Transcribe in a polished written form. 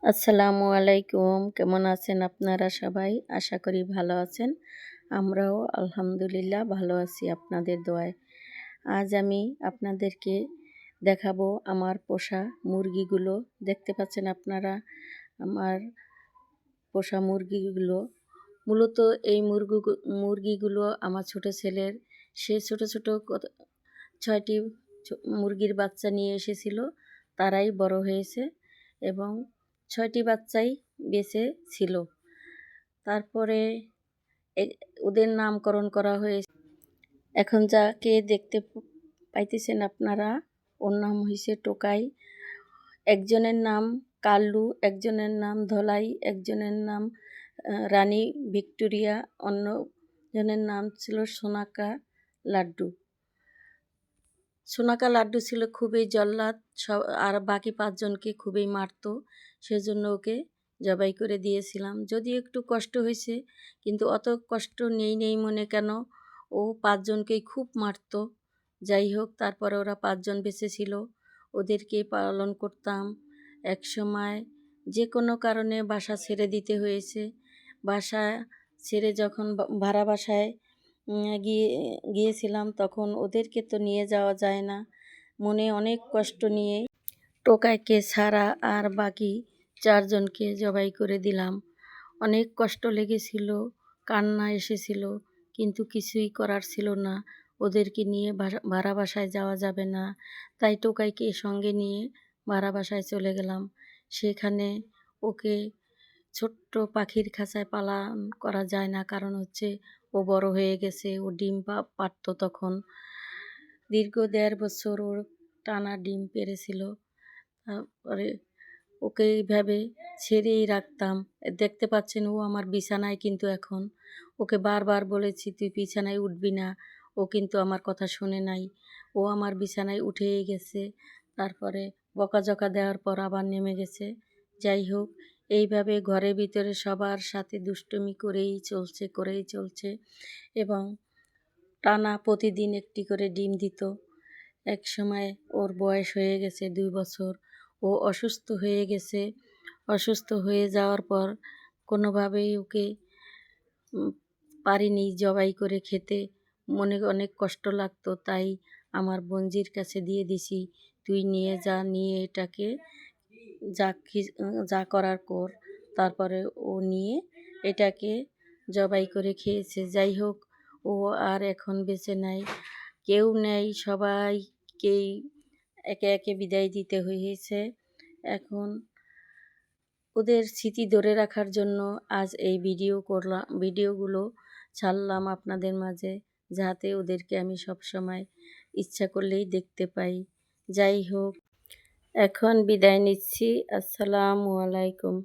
আসসালামু আলাইকুম। কেমন আছেন আপনারা সবাই? আশা করি ভালো আছেন। আমরাও আলহামদুলিল্লাহ ভালো আছি আপনাদের দোয়ায়। আজ আমি আপনাদেরকে দেখাবো আমার পোষা মুরগিগুলো। দেখতে পাচ্ছেন আপনারা আমার পোষা মুরগিগুলো। মূলত এই মুরগিগুলো আমার ছোট ছেলের, সে ছোট ছোট 6টি মুরগির বাচ্চা নিয়ে এসেছিল। তারাই বড় হয়েছে এবং 6টি বাচ্চাই বেঁচে ছিল। তারপরে ওদের নামকরণ করা হয়েছে। এখন যাকে দেখতে পাইতেছেন আপনারা, ওর নাম হয়েছে টোকাই। একজনের নাম কাল্লু, একজনের নাম ধলাই, একজনের নাম রানী ভিক্টোরিয়া, অন্যজনের নাম ছিল সোনাকা লাড্ডু। সোনাকা লাড্ডু ছিল খুবই জল্লাদ, আর বাকি 5জনকে খুবই মারত। সেজন্য ওকে জবাই করে দিয়েছিলাম। যদিও একটু কষ্ট হয়েছে, কিন্তু অত কষ্ট নেই মনে কেন, ও 5জনকেই খুব মারত। যাই হোক, তারপরে ওরা 5জন বেঁচে ছিল, ওদেরকেই পালন করতাম। একসময় যে কোনো কারণে বাসা ছেড়ে দিতে হয়েছে। বাসা ছেড়ে যখন ভাড়া বাসায় গিয়েছিলাম, তখন ওদেরকে তো নিয়ে যাওয়া যায় না। মনে অনেক কষ্ট নিয়ে টোকাইকে ছাড়া আর বাকি 4জনকে জবাই করে দিলাম। অনেক কষ্ট লেগেছিল, কান্না এসেছিল, কিন্তু কিছুই করার ছিল না। ওদেরকে নিয়ে ভাড়া বাসায় যাওয়া যাবে না, তাই টোকাইকে সঙ্গে নিয়ে ভাড়া বাসায় চলে গেলাম। সেখানে ওকে ছোট্ট পাখির খাঁচায় পালন করা যায় না, কারণ হচ্ছে ও বড় হয়ে গেছে, ও ডিম পাড়ত তখন। দীর্ঘ 1.5 বছর ওর টানা ডিম পেড়েছিল। তারপরে ওকে এইভাবে ছেড়েই রাখতাম। দেখতে পাচ্ছেন ও আমার বিছানায়, কিন্তু এখন ওকে বারবার বলেছি তুই বিছানায় উঠবি না, ও কিন্তু আমার কথা শোনে নাই। ও আমার বিছানায় উঠেই গেছে। তারপরে বকাঝকা দেওয়ার পর আবার নেমে গেছে। যাই হোক, এইভাবে ঘরের ভিতরে সবার সাথে দুষ্টুমি করেই চলছে এবং টানা প্রতিদিন একটি করে ডিম দিত। এক সময় ওর বয়স হয়ে গেছে 2 বছর, ও অসুস্থ হয়ে গেছে। অসুস্থ হয়ে যাওয়ার পর কোনোভাবেই ওকে পারিনি জবাই করে খেতে। মনে অনেক কষ্ট লাগতো, তাই আমার বোনজির কাছে দিয়ে দিছি, তুই নিয়ে যা, নিয়ে এটাকে যা করার কর। তারপরে ও নিয়ে এটাকে জবাই করে খেয়েছে। যাই হোক, ও আর এখন বেঁচে নাই, কেউ নেই, সবাইকেই একে একে বিদায় দিতে হয়েছে। এখন ওদের স্মৃতি ধরে রাখার জন্য আজ এই ভিডিওগুলো ছাড়লাম আপনাদের মাঝে, যাতে ওদেরকে আমি সবসময় ইচ্ছা করলেই দেখতে পাই। যাই হোক, এখন বিদায় নিচ্ছি। আসসালামু আলাইকুম।